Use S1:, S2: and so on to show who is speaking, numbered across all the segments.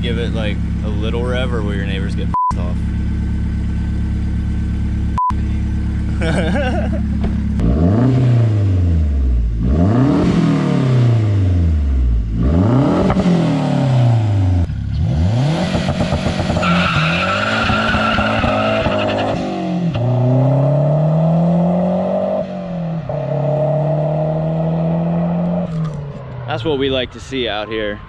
S1: give it like a little rev, or will your neighbors get pissed off? That's what we like to see out here.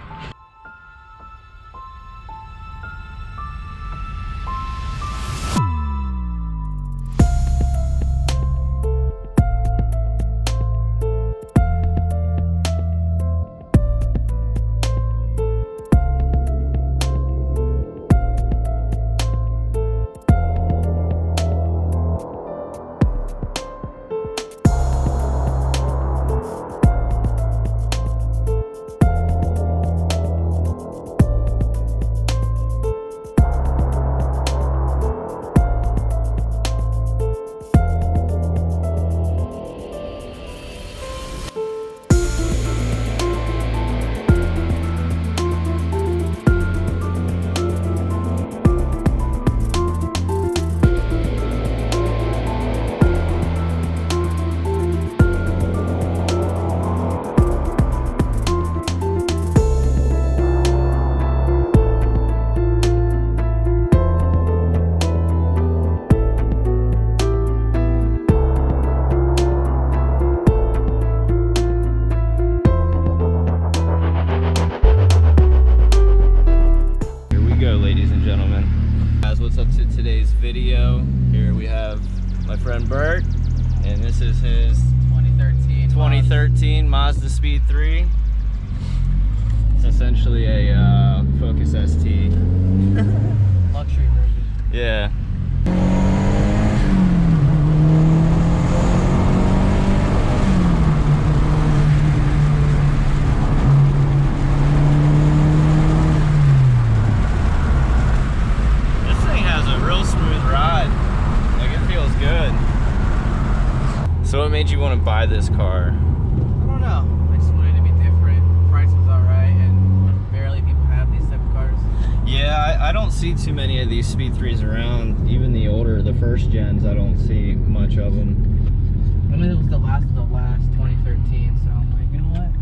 S1: Today's video. Here we have my friend Bert, and this is his 2013 Mazda Speed 3. It's essentially a Focus ST.
S2: Luxury version.
S1: Yeah. So what made you want to buy this car?
S2: I don't know. I just wanted it to be different. Price was alright, and barely people have these type of cars.
S1: Yeah, I don't see too many of these Speed 3s around. Even the older, the first gens, I don't see much of them.
S2: I mean, it was the last of the last, 2013, so I'm like, you know what?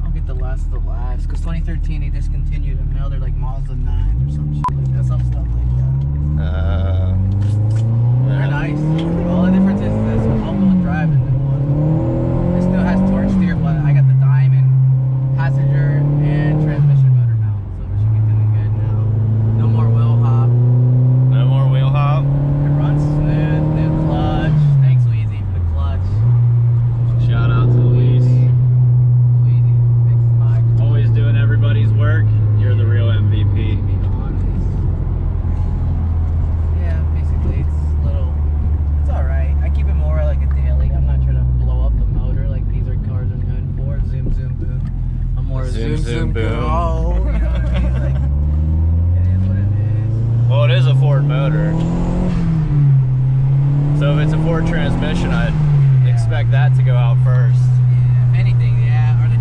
S2: I'll get the last of the last. Because 2013, they discontinued them. Now they're like Mazda 9s or some shit like that. Some stuff like that. They're nice. All the difference is this all-wheel drive in the one. It still has torque steer, but I got the diamond passenger and transmission motor mount, so we should be doing good now. No more wheel hop.
S1: No more wheel hop?
S2: It runs smooth, new clutch. Thanks Weezy for the clutch.
S1: Shout out to Luis.
S2: Weezy fixed my clutch.
S1: Always doing everybody's work. You're the real MVP. Zoom boom.
S2: Oh, you know what I mean? Like, it is what it is.
S1: Well, it is a Ford motor. So if it's a Ford transmission, I'd expect that to go out first.
S2: Yeah, if anything, yeah. Or the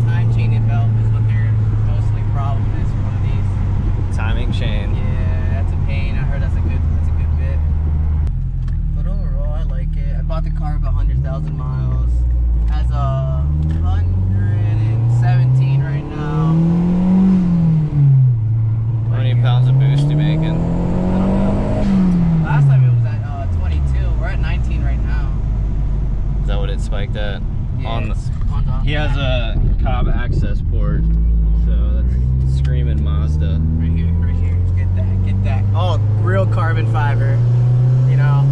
S2: time chaining belt is what their mostly problem is for one of these.
S1: Timing chain.
S2: Yeah, that's a pain. I heard that's a good bit. But overall, I like it. I bought the car with 100,000 miles. Has a 117 right now.
S1: How many pounds of boost you making?
S2: I don't know. Last time it was at 22. We're at 19 right now.
S1: Is that what it spiked at?
S2: Yeah,
S1: on the he
S2: back.
S1: has a Cobb access port, so that's screaming Mazda.
S2: Right here. Get that. Oh, real carbon fiber. You know.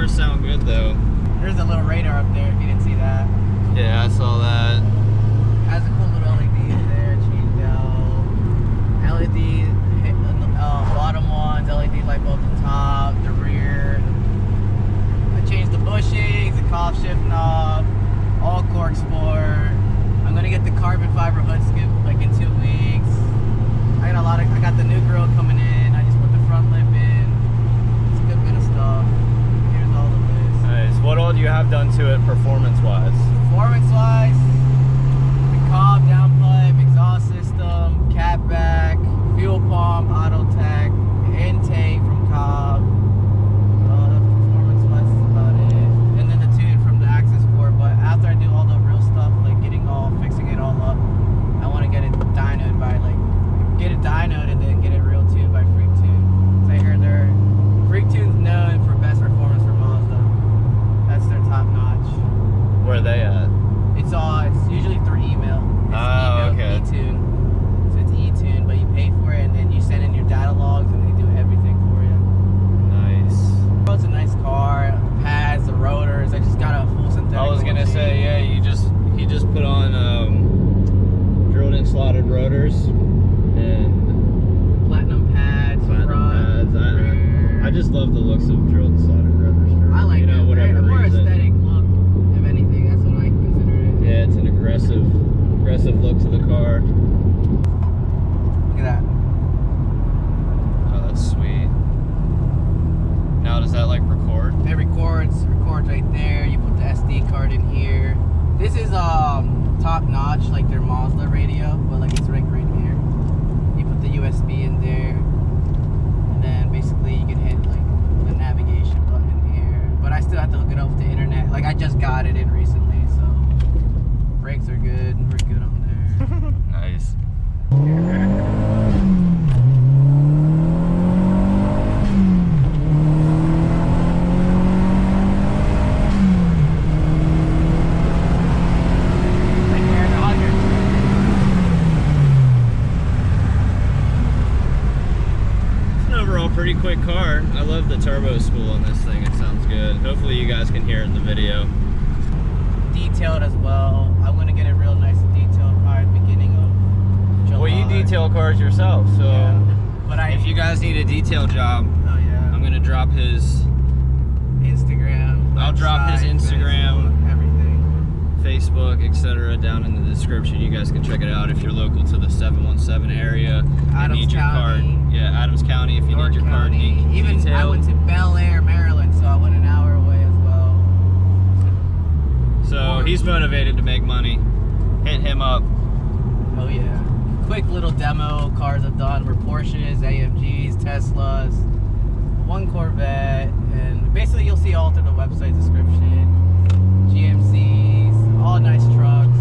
S1: Sound good though.
S2: There's a little radar up there if you didn't see that.
S1: Yeah, I saw that.
S2: Has a cool little LEDs there, changed out. LED bottom ones, LED light bulbs on top, the rear. I changed the bushings, the cob shift knob, all cork sport. I'm gonna get the carbon fiber hood skip like in 2 weeks. I got the new grill coming in. I just put the front lip in. It's a good bit of stuff. You
S1: love the looks of drilled and slotted rubbers for,
S2: I like
S1: you know,
S2: it.
S1: whatever
S2: A more
S1: reason.
S2: aesthetic look, if anything. That's what I consider it.
S1: Yeah, it's an aggressive look to the car.
S2: Look at that.
S1: Oh, that's sweet. Now, does that like record?
S2: It records right there. You put the SD card in here. This is top notch, like their Mazda radio, but like it's right here. You put the USB in there, and then basically you can hit like the navigation button here. But I still have to hook it up with the internet. Like I just got it in recently, so brakes are good. We're good on there.
S1: Nice. Pretty quick car. I love the turbo spool on this thing. It sounds good. Hopefully you guys can hear it in the video.
S2: Detailed as well. I'm gonna get it real nice and detailed by the beginning of July.
S1: Well, you detail cars yourself, so
S2: yeah. But
S1: if you guys need a detail job,
S2: oh yeah,
S1: I'm gonna drop his
S2: Instagram.
S1: I'll drop his Instagram,
S2: Facebook, everything,
S1: Facebook, etc. down in the description. You guys can check it out if you're local to the 717 area.
S2: Adams
S1: need your
S2: County.
S1: car. Yeah, Adams County. If you
S2: York
S1: need your car
S2: County. Even I
S1: detailed.
S2: went to Bel Air, Maryland, so I went an hour away as well.
S1: So he's motivated to make money. Hit him up.
S2: Oh yeah. Quick little demo cars I've done were Porsches, AMGs, Teslas, one Corvette, and basically you'll see all through the website description. GMCs, all nice trucks,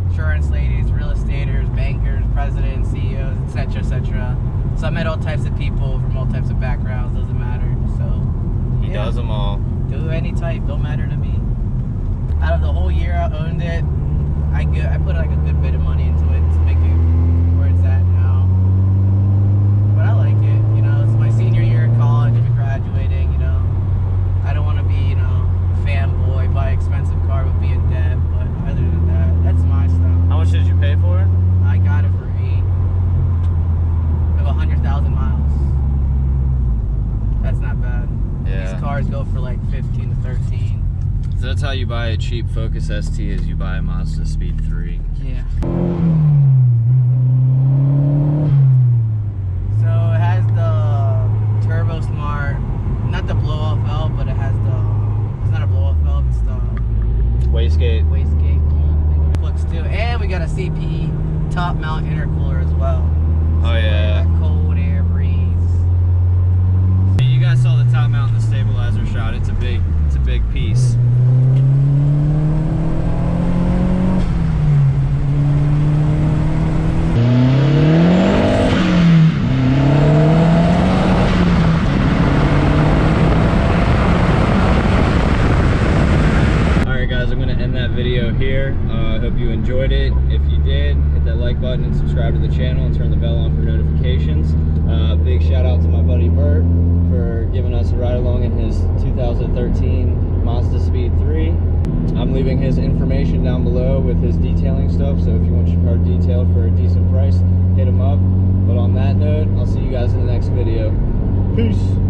S2: insurance ladies, real estaters, bankers, presidents, CEOs, etc., etc. So I met all types of people from all types of backgrounds, doesn't matter. So
S1: He does them all.
S2: do any type, don't matter to me. Out of the whole year I owned it, I put like a good bit of money into it to make it where it's at now. But I like it, you know, it's my senior year of college, I'll be graduating, you know. I don't want to be, you know, a fanboy, buy an expensive car but be in debt, but other than that, that's my style.
S1: How much did you pay for it?
S2: I got it for 100,000 miles. That's not bad.
S1: Yeah.
S2: These cars go for like 15 to 13.
S1: So that's how you buy a cheap Focus ST, is you buy a Mazda Speed 3.
S2: Yeah. So it has the Turbo Smart, not the blow off valve, but it has the, it's not a blow off valve, it's the
S1: Wastegate.
S2: wastegate flux too. And we got a CPE top mount intercooler as well.
S1: Oh yeah.
S2: That cold air breeze.
S1: You guys saw the top mount and the stabilizer shot. It's a big piece. Alright guys, I'm going to end that video here. I hope you enjoyed it. If you did, hit that like button and subscribe to the channel and turn the bell on for notifications. Big shout out to my buddy Bert for giving us a ride along in his 2013 Mazda Speed 3. I'm leaving his information down below with his detailing stuff, so if you want your car detailed for a decent price, hit him up. But on that note, I'll see you guys in the next video. Peace!